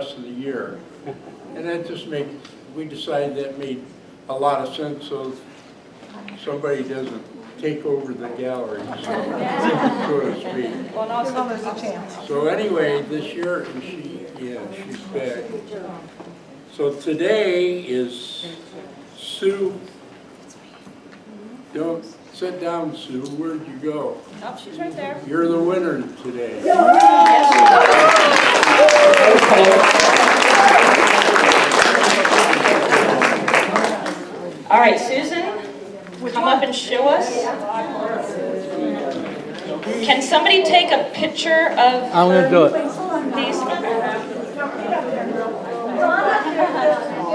rest of the year. And that just we decided that made a lot of sense so somebody doesn't take over the gallery, so to speak. Well, now there's a chance. So anyway, this year, she's back. So today is Sue. Don't sit down, Sue. Where'd you go? Oh, she's right there. You're the winner today. All right, Susan, come up and show us. Can somebody take a picture of I'm going to do it. these?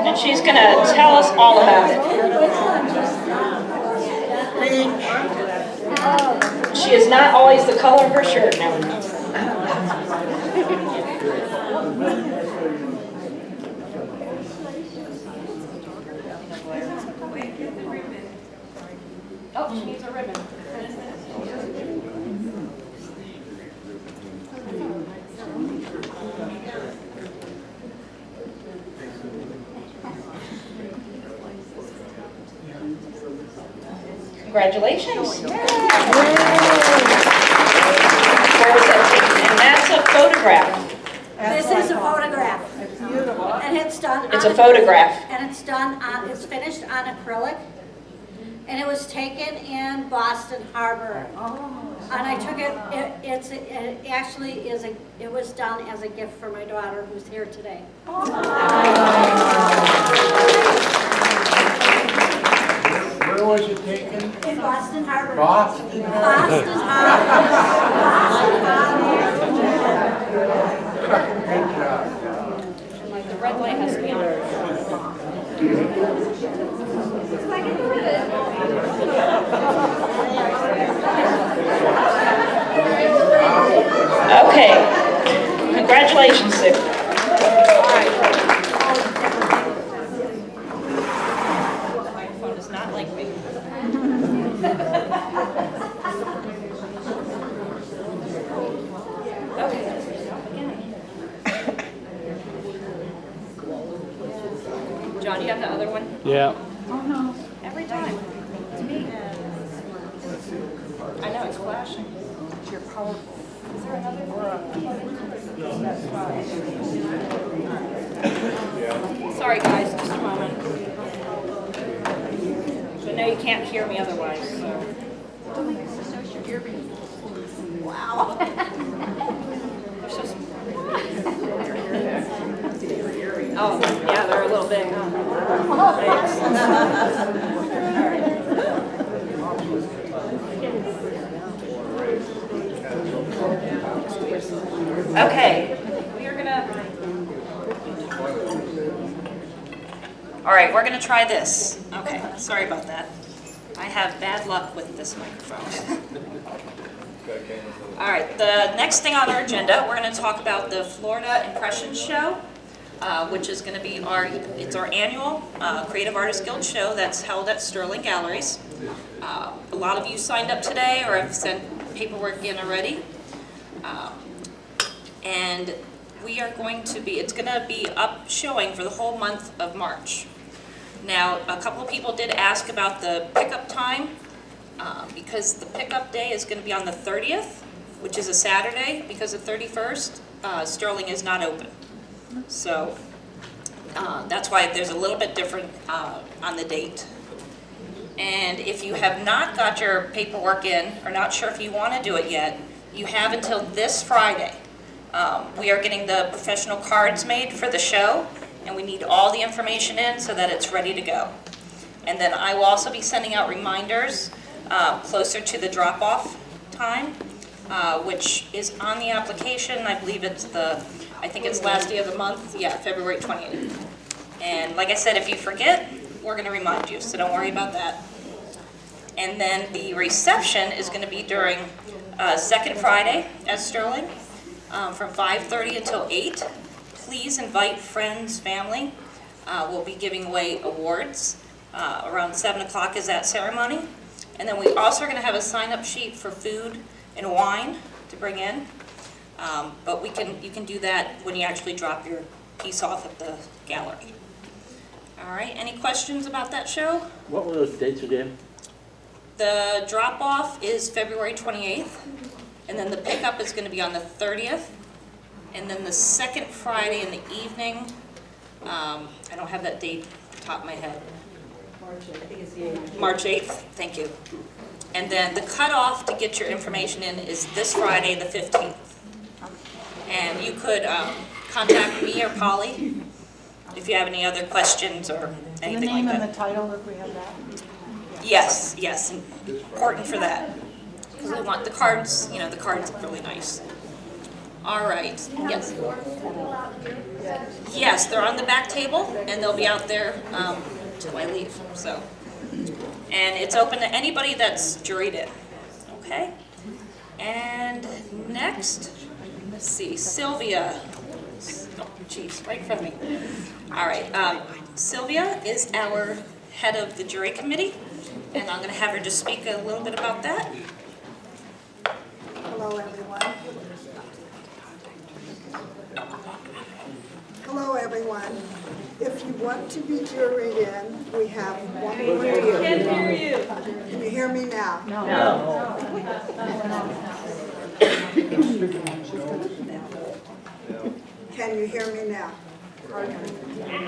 And she's going to tell us all about it. She is not always the color of her shirt now. Oh, she needs a ribbon. Congratulations. Where was that taken? And that's a photograph. This is a photograph. It's beautiful. And it's done It's a photograph. And it's done on, it's finished on acrylic. And it was taken in Boston Harbor. And I took it, it actually is it was done as a gift for my daughter who's here today. Where was it taken? In Boston Harbor. Boston? Boston Harbor. Boston Harbor. Good job. Like the red light has to be on. Okay. Congratulations, Sue. The microphone is not like me. Okay. John, you have the other one? Yeah. Every time. It's me. I know, it's flashing. You're powerful. Is there another one? Sorry, guys, just a moment. So now you can't hear me otherwise, so. Wow. They're so small. Oh, yeah, they're a little big, huh? Okay, we are gonna. All right, we're gonna try this. Okay, sorry about that. I have bad luck with this microphone. All right, the next thing on our agenda, we're gonna talk about the Florida Impressions Show, which is gonna be it's our annual Creative Artists Guild show that's held at Sterling Galleries. A lot of you signed up today or have sent paperwork in already. And we are going to be, it's going to be up showing for the whole month of March. Now, a couple of people did ask about the pickup time, because the pickup day is going to be on the 30th, which is a Saturday, because the 31st, Sterling is not open. So that's why there's a little bit different on the date. And if you have not got your paperwork in, or not sure if you want to do it yet, you have until this Friday. We are getting the professional cards made for the show, and we need all the information in so that it's ready to go. And then I will also be sending out reminders closer to the drop-off time, which is on the application. I believe it's I think it's last day of the month, yeah, February 28th. And like I said, if you forget, we're going to remind you, so don't worry about that. And then the reception is going to be during second Friday at Sterling. From 5:30 until 8. Please invite friends, family. We'll be giving away awards. Around 7 o'clock is that ceremony. And then we also are going to have a sign-up sheet for food and wine to bring in. But you can do that when you actually drop your piece off at the gallery. All right, any questions about that show? What were those dates again? The drop-off is February 28th, and then the pickup is going to be on the 30th, and then the second Friday in the evening, I don't have that date off the top of my head. March 8th, thank you. And then the cutoff to get your information in is this Friday, the 15th. And you could contact me or Polly if you have any other questions or anything like The name and that. the title, if we have that. Yes, yes, important for that. Because we want the cards, you know, the cards are really nice. All right, yes. Yes, they're on the back table, and they'll be out there till I leave, so. And it's open to anybody that's juried in, okay? And next, let's see, Sylvia. Oh, geez, right in front of me. All right, Sylvia is our head of the jury committee, and I'm going to have her just speak a little bit about that. Hello, everyone. Hello, everyone. If you want to be juried in, we have one more year. Can't hear you. Can you hear me now? Can you hear me now?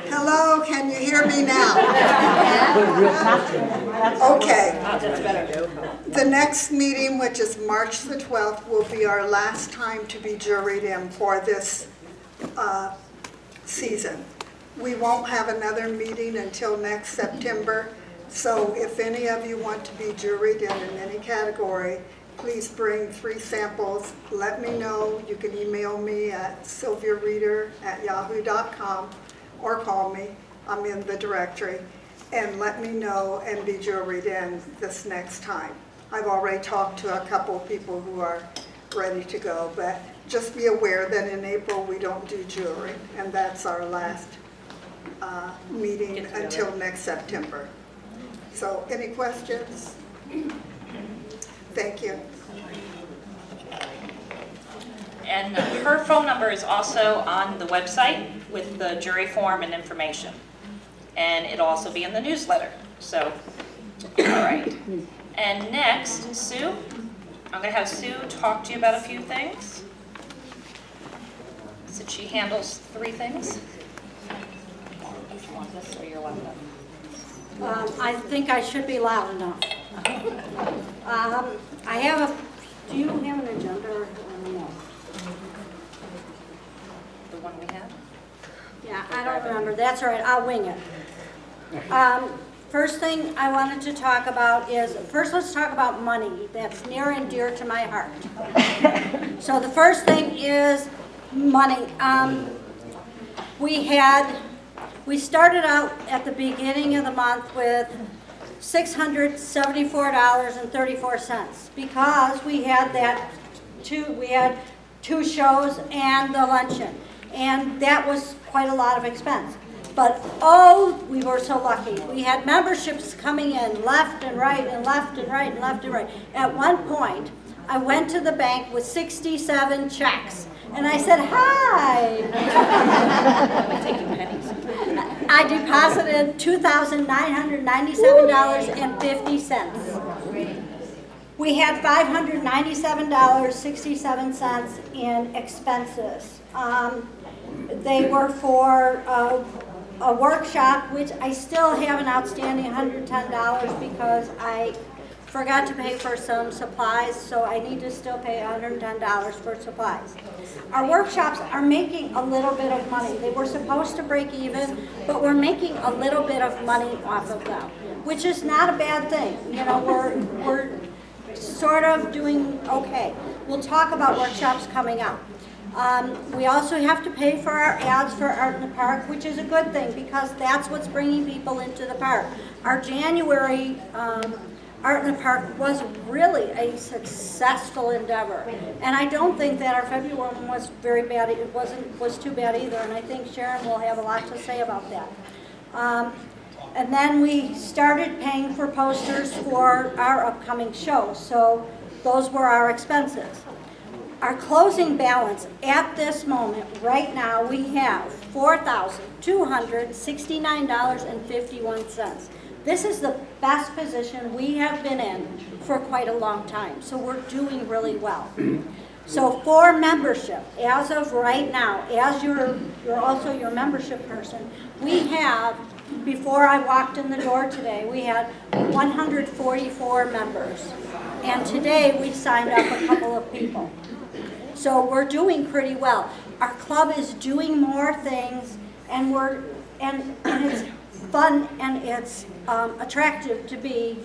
Hello, can you hear me now? Okay. The next meeting, which is March the 12th, will be our last time to be juried in for this season. We won't have another meeting until next September, so if any of you want to be juried in any category, please bring 3 samples. Let me know. You can email me at sylviareader@yahoo.com or call me. I'm in the directory. And let me know and be juried in this next time. I've already talked to a couple of people who are ready to go, but just be aware that in April we don't do jury, and that's our last meeting until next September. So any questions? Thank you. And her phone number is also on the website with the jury form and information. And it'll also be in the newsletter. So, all right. And next, Sue. I'm going to have Sue talk to you about a few things. Since she handles 3 things. You want this or your laptop? I think I should be loud enough. I have do you have an agenda or no? The one we have? Yeah, I don't remember. That's all right. I'll wing it. First thing I wanted to talk about is, first let's talk about money. That's near and dear to my heart. So the first thing is money. We started out at the beginning of the month with $674.34 because we had two shows and the luncheon, and that was quite a lot of expense. But oh, we were so lucky. We had memberships coming in left and right and left and right and left and right. At one point, I went to the bank with 67 checks, and I said, "Hi." I deposited $2,997.50. We had $597.67 in expenses. They were for a workshop, which I still have an outstanding $110 because I forgot to pay for some supplies, so I need to still pay $110 for supplies. Our workshops are making a little bit of money. They were supposed to break even, but we're making a little bit of money off of them, which is not a bad thing. You know, we're sort of doing okay. We'll talk about workshops coming up. We also have to pay for our ads for Art in the Park, which is a good thing because that's what's bringing people into the park. Our January Art in the Park was really a successful endeavor, and I don't think that our February one was very bad. It was too bad either, and I think Sharon will have a lot to say about that. And then we started paying for posters for our upcoming shows, so those were our expenses. Our closing balance at this moment, right now, we have $4,269.51. This is the best position we have been in for quite a long time, so we're doing really well. So for membership, as of right now, as you're also your membership person, we have, before I walked in the door today, we had 144 members. And today we signed up a couple of people. So we're doing pretty well. Our club is doing more things, and it's fun, and it's attractive to be.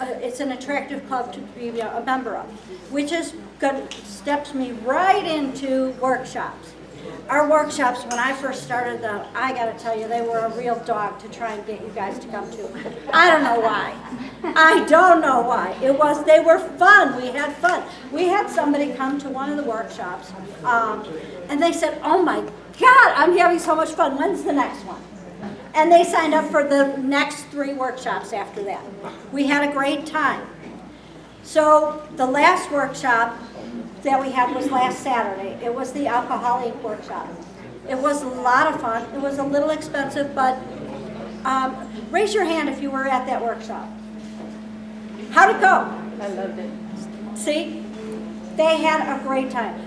It's an attractive club to be a member of, which is good. Steps me right into workshops. Our workshops, when I first started them, I got to tell you, they were a real dog to try and get you guys to come to. I don't know why. I don't know why. They were fun. We had fun. We had somebody come to one of the workshops, and they said, "Oh my God, I'm having so much fun. When's the next one?" And they signed up for the next 3 workshops after that. We had a great time. So the last workshop that we had was last Saturday. It was the alcoholic workshop. It was a lot of fun. It was a little expensive, but raise your hand if you were at that workshop. How'd it go? I loved it. See? They had a great time.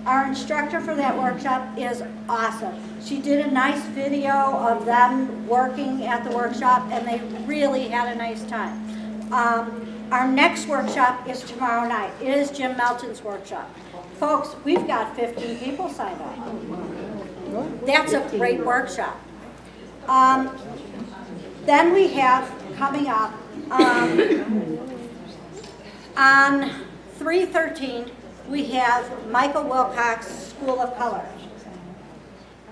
Our instructor for that workshop is awesome. She did a nice video of them working at the workshop, and they really had a nice time. Our next workshop is tomorrow night. It is Jim Melton's workshop. Folks, we've got 15 people signed up. That's a great workshop. Then we have coming up on 3/13, we have Michael Wilcox School of Color.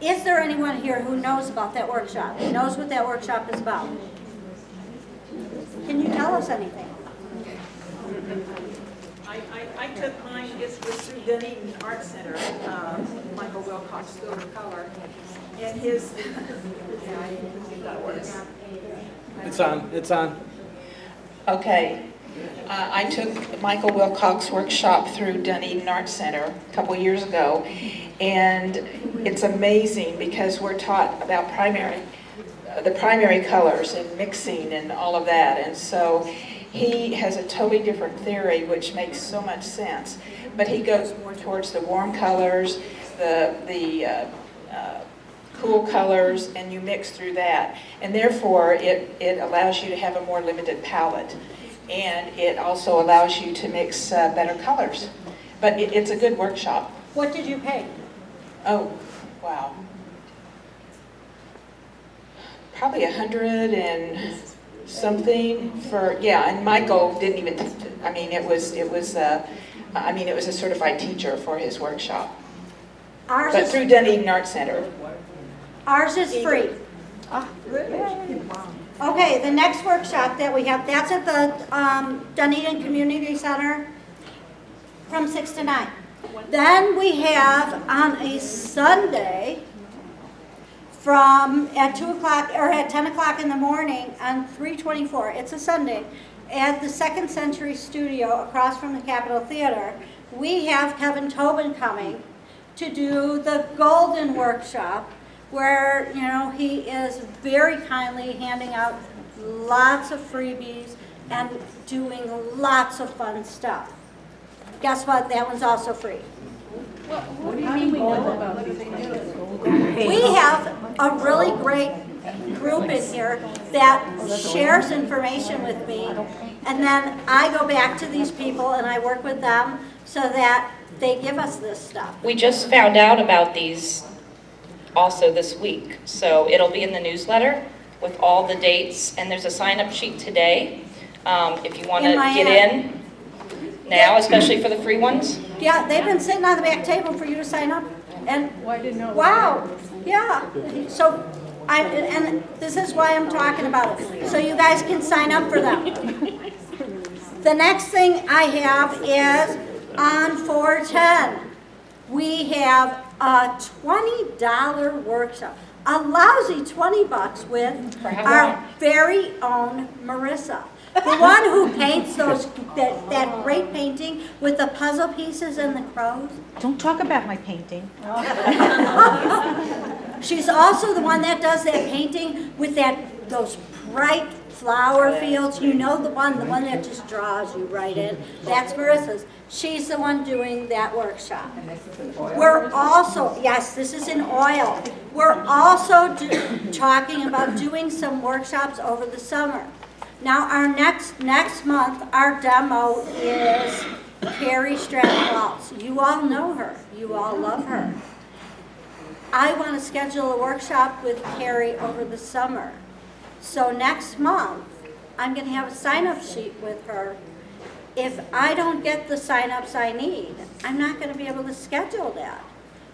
Is there anyone here who knows about that workshop? Who knows what that workshop is about? Can you tell us anything? I took mine, it was through Dunedin Art Center, Michael Wilcox School of Color, and his, It's on. Okay. I took Michael Wilcox workshop through Dunedin Art Center a couple years ago, and it's amazing because we're taught about the primary colors and mixing and all of that, and so he has a totally different theory which makes so much sense, but he goes more towards the warm colors, the cool colors, and you mix through that, and therefore it allows you to have a more limited palette. And it also allows you to mix better colors. But it's a good workshop. What did you pay? Oh, wow. Probably 100 and something for, yeah, and Michael didn't even, I mean, it was a certified teacher for his workshop. But through Dunedin Art Center. Ours is free. Okay, the next workshop that we have, that's at the Dunedin Community Center from 6 to 9. Then we have on a Sunday at 2 o'clock or at 10 o'clock in the morning on 3/24. It's a Sunday at the Second Century Studio across from the Capitol Theater. We have Kevin Tobin coming to do the Golden Workshop, where, you know, he is very kindly handing out lots of freebies and doing lots of fun stuff. Guess what? That one's also free. what do you mean we know about these things? We have a really great group in here that shares information with me, and then I go back to these people and I work with them so that they give us this stuff. We just found out about these also this week, so it'll be in the newsletter with all the dates, and there's a sign-up sheet today if you want to get in now, especially for the free ones. Yeah, they've been sitting on the back table for you to sign up, and Well, I didn't know. wow, yeah. So and this is why I'm talking about it, so you guys can sign up for them. The next thing I have is on 4/10. We have a $20 workshop, a lousy $20 with For how our long? very own Marissa. The one who paints that great painting with the puzzle pieces and the crows. Don't talk about my painting. She's also the one that does that painting with those bright flower fields. You know the one that just draws you right in. That's Marissa's. She's the one doing that workshop. We're also, yes, this is in oil. We're also talking about doing some workshops over the summer. Now, our next month, our demo is Carrie Stratton-Waltz. You all know her. You all love her. I want to schedule a workshop with Carrie over the summer. So next month, I'm going to have a sign-up sheet with her. If I don't get the sign-ups I need, I'm not going to be able to schedule that.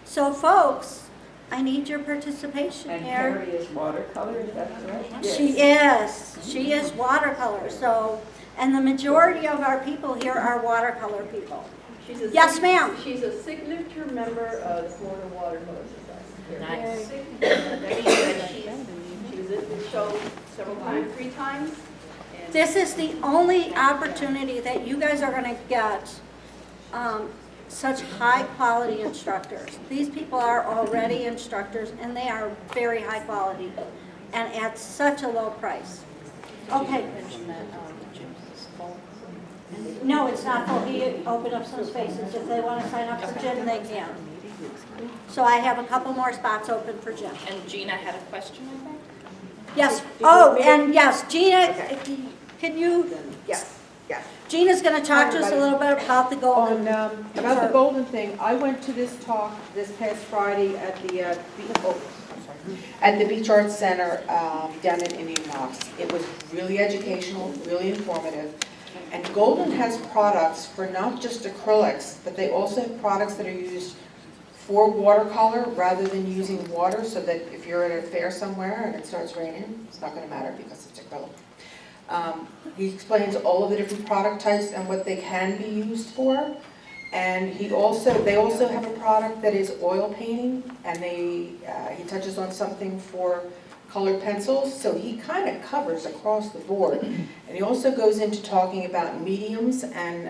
So folks, I need your participation And here. Carrie is watercolor, is that correct? She is watercolor, so, and the majority of our people here are watercolor people. She's a Yes, ma'am. She's a signature member of the Florida Watercolor Society. Nice. That means that she was at the show several times, 3 times. And This is the only opportunity that you guys are gonna get such high-quality instructors. These people are already instructors, and they are very high quality, and at such a low price. Okay. No, it's not full. He opened up some spaces. If they want to sign up for gym, they can. So I have a couple more spots open for gym. And Gina had a question, I think? Yes, oh, and yes, Gina, can you, Yes, yes. Gina's going to talk to us a little bit about the golden. About the golden thing, I went to this talk this past Friday at the, at the Beach Arts Center down in Indianapolis. It was really educational, really informative. And Golden has products for not just acrylics, but they also have products that are used for watercolor rather than using water, so that if you're at a fair somewhere and it starts raining, it's not going to matter because it's acrylic. He explains all of the different product types and what they can be used for. And they also have a product that is oil painting, and he touches on something for colored pencils, so he kind of covers across the board. And he also goes into talking about mediums and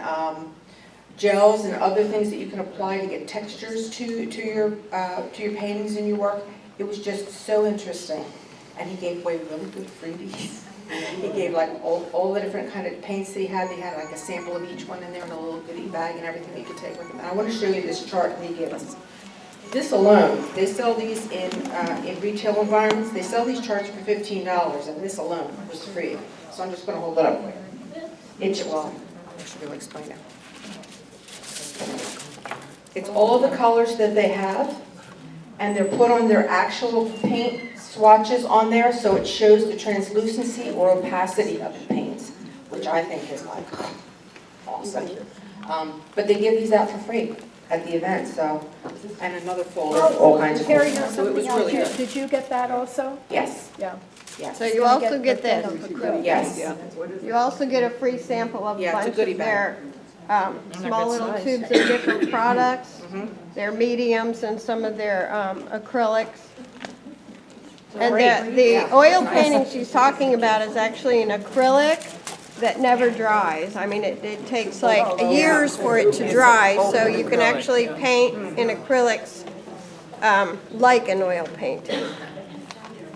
gels and other things that you can apply to get textures to your paintings and your work. It was just so interesting. And he gave away really good freebies. He gave like all the different kind of paints that he had. They had like a sample of each one in there in a little goodie bag and everything that you could take with them. And I want to show you this chart that he gave us. This alone, they sell these in retail environments. They sell these charts for $15, and this alone was free. So I'm just going to hold it up for you. I should really explain it. It's all the colors that they have, and they're put on their actual paint swatches on there, so it shows the translucency or opacity of the paints, which I think is like awesome. But they give these out for free at the event, so, and another folder of all kinds of Carrie cool has stuff. So it was something else really here. good. Did you get that also? Yes, Yeah. yes. So you also get this. Yes. You also get a free sample of a Yeah, it's a bunch goodie of their small little tubes of different products, their mediums and some of their acrylics. And the oil painting she's talking about is actually an acrylic that never dries. I mean, it takes like years for it to dry, so you can actually paint in acrylics like an oil painting.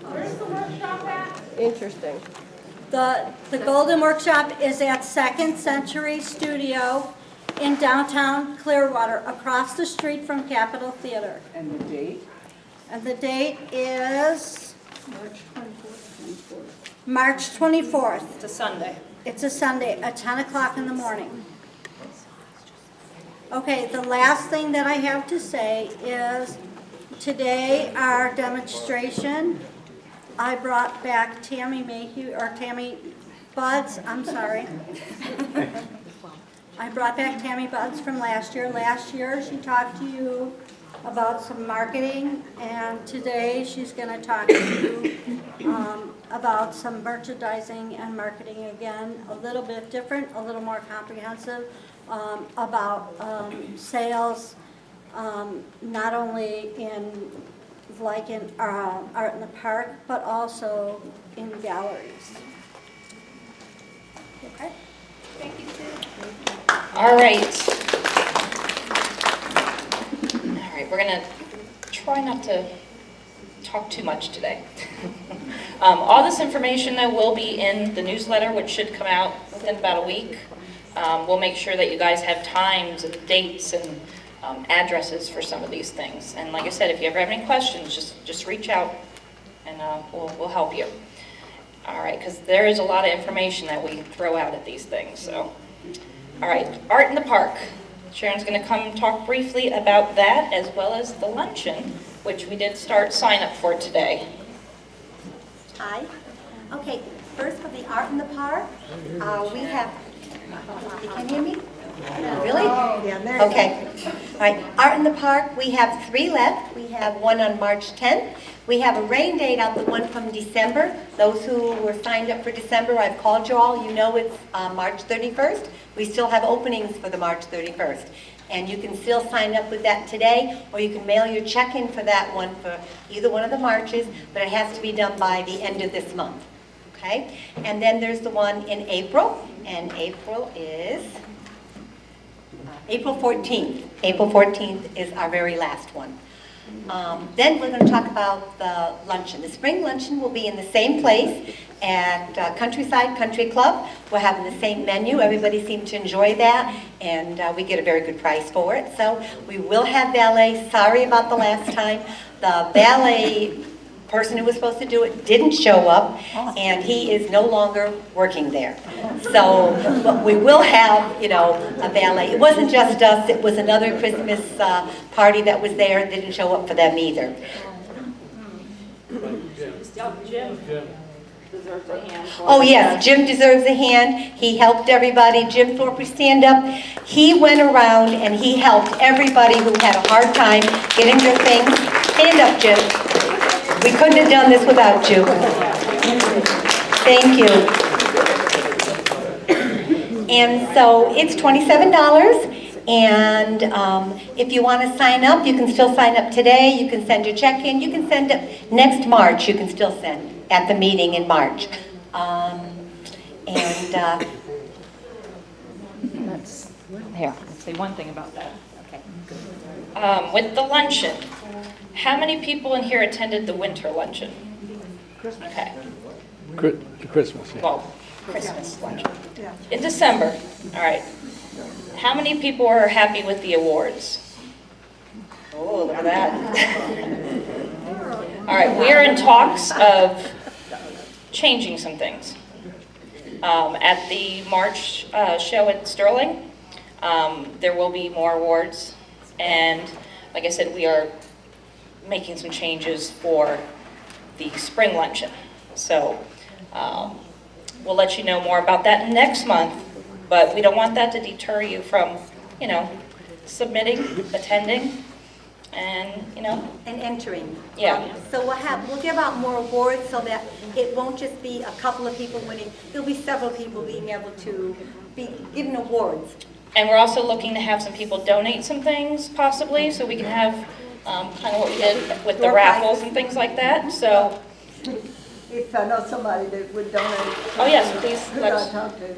Where's the workshop at? Interesting. The Golden Workshop is at Second Century Studio in downtown Clearwater, across the street from Capitol Theater. And the date? And the date is March 24th. It's a Sunday. It's a Sunday at 10 o'clock in the morning. Okay, the last thing that I have to say is today our demonstration, I brought back Tammy Buds, I'm sorry. I brought back Tammy Buds from last year. Last year she talked to you about some marketing, and today she's going to talk to you about some merchandising and marketing again, a little bit different, a little more comprehensive, about sales, not only in Art in the Park, but also in galleries. Okay. Thank you, Sue. All right. All right, we're gonna try not to talk too much today. All this information though will be in the newsletter, which should come out within about a week. We'll make sure that you guys have times and dates and addresses for some of these things. And like I said, if you ever have any questions, just reach out and we'll help you. All right, because there is a lot of information that we throw out at these things. So, all right, Art in the Park. Sharon's going to come and talk briefly about that, as well as the luncheon, which we did start sign up for today. Hi. Okay, first for the Art in the Park, we have, you can hear me? Really? Yeah, there you Okay. All right, Art in the Park, we have 3 left. We have one on March 10th. We have a rain date on the one from December. Those who were signed up for December, I've called you all. You know it's March 31st. We still have openings for the March 31st. And you can still sign up with that today, or you can mail your check in for that one for either one of the marches, but it has to be done by the end of this month. Okay? And then there's the one in April, and April is April 14th. April 14th is our very last one. Then we're going to talk about the luncheon. The spring luncheon will be in the same place at Countryside Country Club. We're having the same menu. Everybody seemed to enjoy that, and we get a very good price for it. So we will have ballet. Sorry about the last time. The ballet person who was supposed to do it didn't show up, and he is no longer working there. So but we will have, you know, a ballet. It wasn't just us. It was another Christmas party that was there. Didn't show up for them either. Jim deserves a hand. Oh yes, Jim deserves a hand. He helped everybody. Jim Thorpe, stand up. He went around and he helped everybody who had a hard time getting their things. Stand up, Jim. We couldn't have done this without you. Thank you. And so it's $27, and if you want to sign up, you can still sign up today. You can send your check in. You can send it next March. You can still send at the meeting in March. Let's say one thing about that. Okay. With the luncheon, how many people in here attended the winter luncheon? Okay. Christmas, yeah. Well, Christmas luncheon. In December, all right. How many people are happy with the awards? Oh, look at that. All right, we are in talks of changing some things. At the March show at Sterling, there will be more awards. And like I said, we are making some changes for the spring luncheon. So we'll let you know more about that next month, but we don't want that to deter you from, you know, submitting, attending, and, you know. And entering. Yeah. So we'll give out more awards so that it won't just be a couple of people winning. There'll be several people being able to be given awards. And we're also looking to have some people donate some things, possibly, so we can have kind of what we did with the raffles and things like that. So. If I know somebody that would donate. Oh yes, please. Who do I talk to?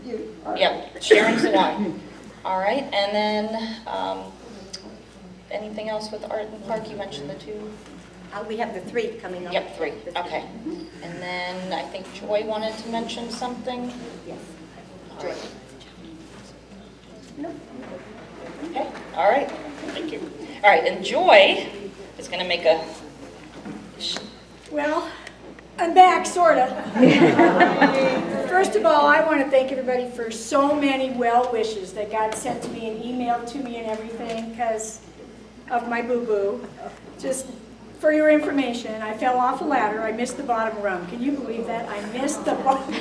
You. Yep, Sharon's the one. All right, and then anything else with Art in the Park? You mentioned the 2. We have the 3 coming up. Yep, 3. Okay. And then I think Joy wanted to mention something. Yes. Joy. No. Okay. All right. Thank you. All right, and Joy is going to make a. Well, I'm back, sort of. First of all, I want to thank everybody for so many well wishes that got sent to me and emailed to me and everything because of my boo-boo. Just for your information, I fell off a ladder. I missed the bottom rung. Can you believe that? I missed the bottom.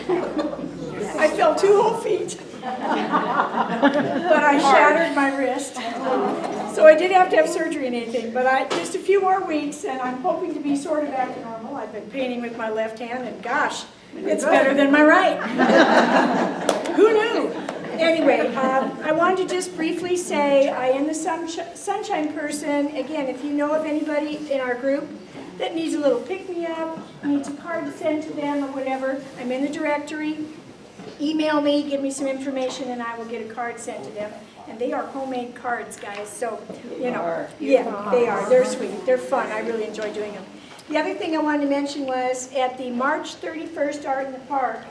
I fell 2 whole feet. But I shattered my wrist. So I did have to have surgery and anything, but just a few more weeks, and I'm hoping to be sort of back to normal. I've been painting with my left hand, and gosh, it's better than my right. Who knew? Anyway, I wanted to just briefly say I am the sunshine person. Again, if you know of anybody in our group that needs a little pick-me-up, needs a card to send to them or whatever, I'm in the directory. email me, give me some information, and I will get a card sent to them. And they are homemade cards, guys, so, you know. Yeah, they are. They're sweet. They're fun. I really enjoy doing them. The other thing I wanted to mention was at the March 31st Art in the Park,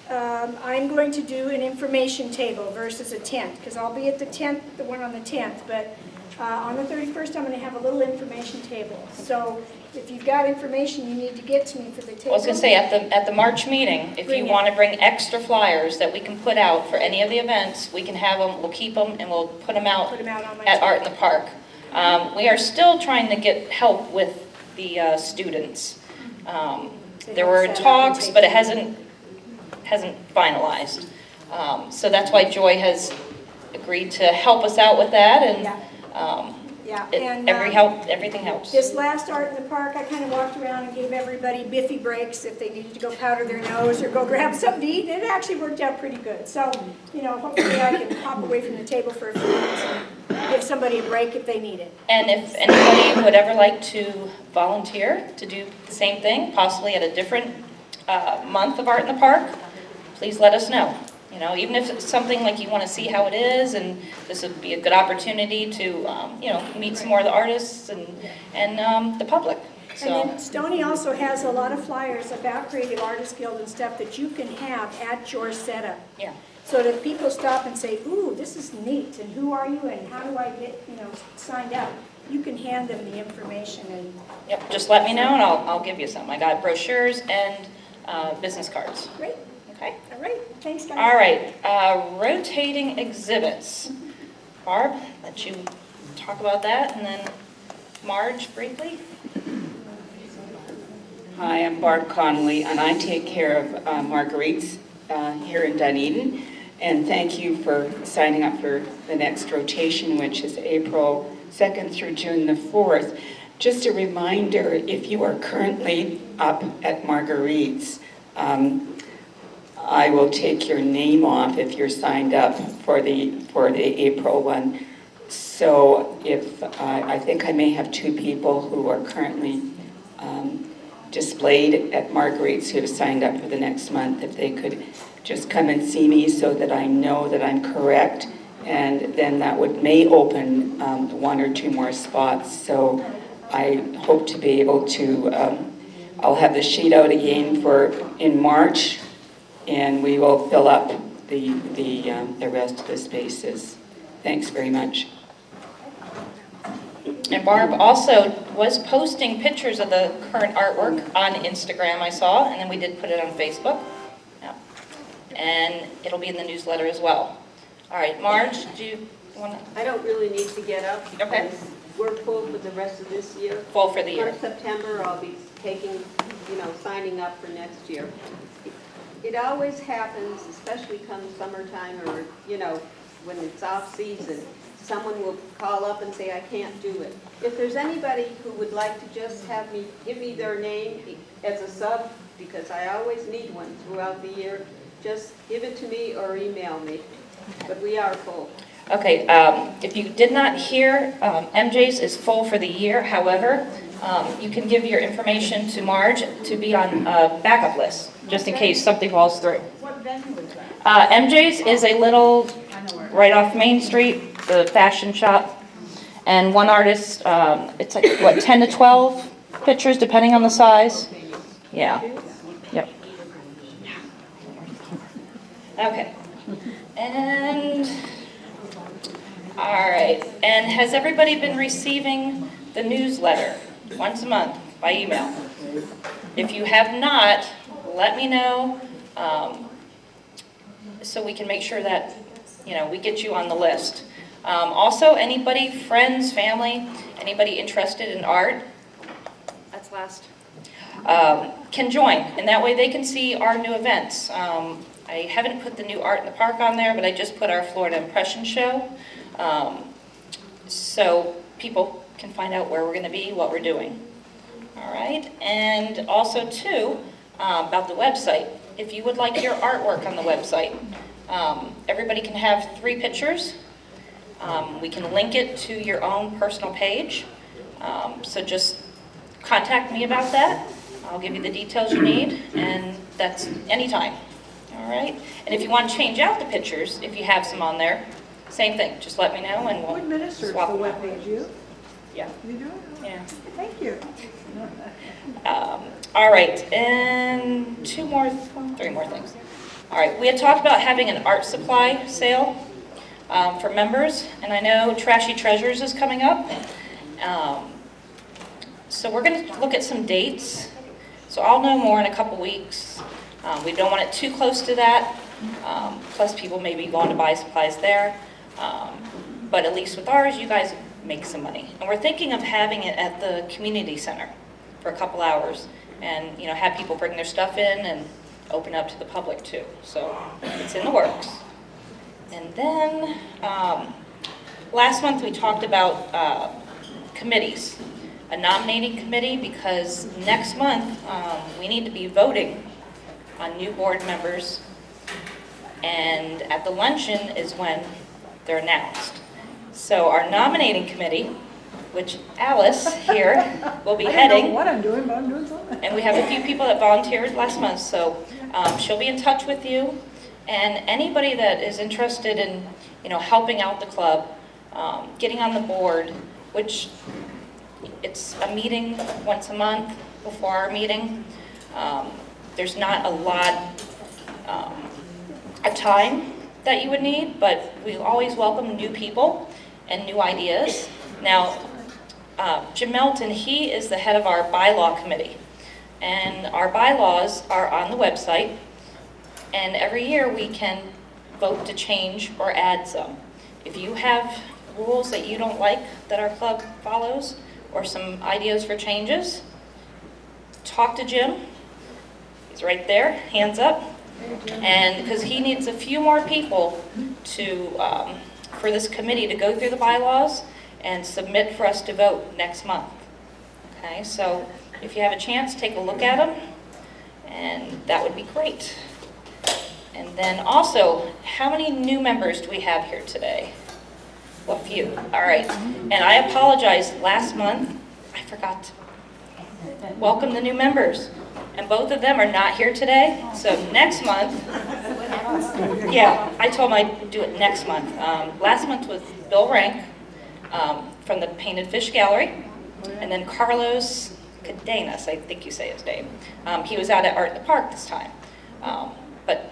I'm going to do an information table versus a tent, because I'll be at the tent, the one on the 10th, but on the 31st, I'm going to have a little information table. So if you've got information you need to get to me for the table. I was going to say, at the March meeting, if you want to bring extra flyers that we can put out for any of the events, we can have them, we'll keep them, and we'll put them out on my at table. Art in the Park. We are still trying to get help with the students. There were talks, but it hasn't finalized. So that's why Joy has agreed to help us out with that, and everything helps. This last Art in the Park, I kind of walked around and gave everybody biffy breaks if they needed to go powder their nose or go grab something to eat, and it actually worked out pretty good. So, you know, hopefully I can hop away from the table for a few minutes and give somebody a break if they need it. And if anybody would ever like to volunteer to do the same thing, possibly at a different month of Art in the Park, please let us know. You know, even if it's something like you want to see how it is, and this would be a good opportunity to, you know, meet some more of the artists and the public. So. And then Stoney also has a lot of flyers about Creative Artists Guild and stuff that you can have at your setup. Yeah. So that if people stop and say, ooh, this is neat, and who are you, and how do I get, you know, signed up, you can hand them the information. And yep, just let me know and I'll give you some. I got brochures and business cards. Great. Okay. All right. Thanks, guys. All right. Rotating exhibits. Barb, let you talk about that, and then Marge briefly. Hi, I'm Barb Connolly, and I take care of Marguerite's here in Dunedin. And thank you for signing up for the next rotation, which is April 2nd through June the 4th. Just a reminder, if you are currently up at Marguerite's, I will take your name off if you're signed up for the April one. So if I think I may have 2 people who are currently displayed at Marguerite's who have signed up for the next month, if they could just come and see me so that I know that I'm correct, and then that may open 1 or 2 more spots. So I hope to be able to, I'll have the sheet out again in March, and we will fill up the rest of the spaces. Thanks very much. And Barb also was posting pictures of the current artwork on Instagram, I saw, and then we did put it on Facebook. Yeah. And it'll be in the newsletter as well. All right, Marge, do you want to? I don't really need to get up. Okay. Because we're full for the rest of this year. Full for the year. Come September, I'll be taking, signing up for next year. It always happens, especially come summertime or, when it's off season, someone will call up and say, I can't do it. If there's anybody who would like to just give me their name as a sub, because I always need one throughout the year, just give it to me or email me. But we are full. Okay, if you did not hear, MJ's is full for the year. However, you can give your information to Marge to be on a backup list, just in case something falls through. What venue is that? MJ's is a little right off Main Street, the fashion shop. And one artist, it's like, 10 to 12 pictures, depending on the size? Yeah. Yep. Okay. And, all right. And has everybody been receiving the newsletter once a month by email? If you have not, let me know so we can make sure that, we get you on the list. Also, anybody, friends, family, anybody interested in art, that's last, can join. And that way they can see our new events. I haven't put the new Art in the Park on there, but I just put our Florida Impression Show. So people can find out where we're going to be, what we're doing. All right, and also too, about the website. If you would like your artwork on the website, everybody can have 3 pictures. We can link it to your own personal page. So just contact me about that. I'll give you the details you need, and that's anytime. All right, and if you want to change out the pictures, if you have some on there, same thing, just let me know and Who we'll administers the swap them out. webpage? You? Yeah. You do it? Yeah. Thank you. All right, and three more things. All right, we had talked about having an art supply sale for members, and I know Trashy Treasures is coming up. So we're going to look at some dates. So I'll know more in a couple weeks. We don't want it too close to that. Plus people may be going to buy supplies there. But at least with ours, you guys make some money. And we're thinking of having it at the community center for a couple hours and, you know, have people bring their stuff in and open up to the public too. So it's in the works. And then last month we talked about committees, a nominating committee, because next month we need to be voting on new board members, and at the luncheon is when they're announced. So our nominating committee, which Alice here will be I don't heading. know what I'm doing, but I'm doing something. And we have a few people that volunteered last month, so she'll be in touch with you. And anybody that is interested in, you know, helping out the club, getting on the board, which it's a meeting once a month before our meeting. There's not a lot of time that you would need, but we always welcome new people and new ideas. Now, Jim Melton, he is the head of our bylaw committee. And our bylaws are on the website. And every year we can vote to change or add some. If you have rules that you don't like that our club follows, or some ideas for changes, talk to Jim. He's right there, hands up. And because he needs a few more people to, for this committee to go through the bylaws and submit for us to vote next month. Okay, so if you have a chance, take a look at them, and that would be great. And then also, how many new members do we have here today? Well, a few. All right. And I apologize, last month, I forgot to welcome the new members. And both of them are not here today. So next month, yeah, I told him I'd do it next month. Last month was Bill Rank from the Painted Fish Gallery. And then Carlos Cadenas, I think you say his name. He was out at Art in the Park this time. But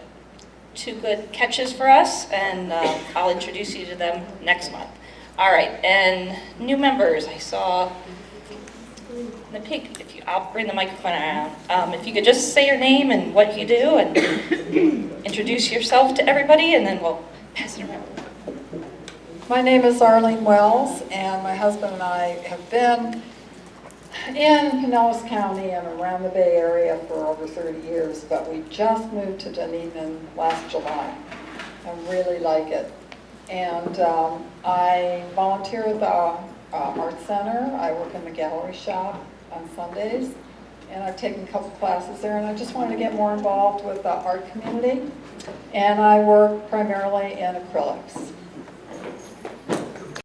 two good catches for us, and I'll introduce you to them next month. All right, and new members, I saw the pig. I'll bring the microphone around. If you could just say your name and what you do, and introduce yourself to everybody, and then we'll pass it around. My name is Arlene Wells, and my husband and I have been in Pinellas County and around the Bay Area for over 30 years, but we just moved to Dunedin last July. I really like it. And I volunteer at the Art Center. I work in the gallery shop on Sundays, and I've taken a couple classes there, and I just wanted to get more involved with the art community. And I work primarily in acrylics.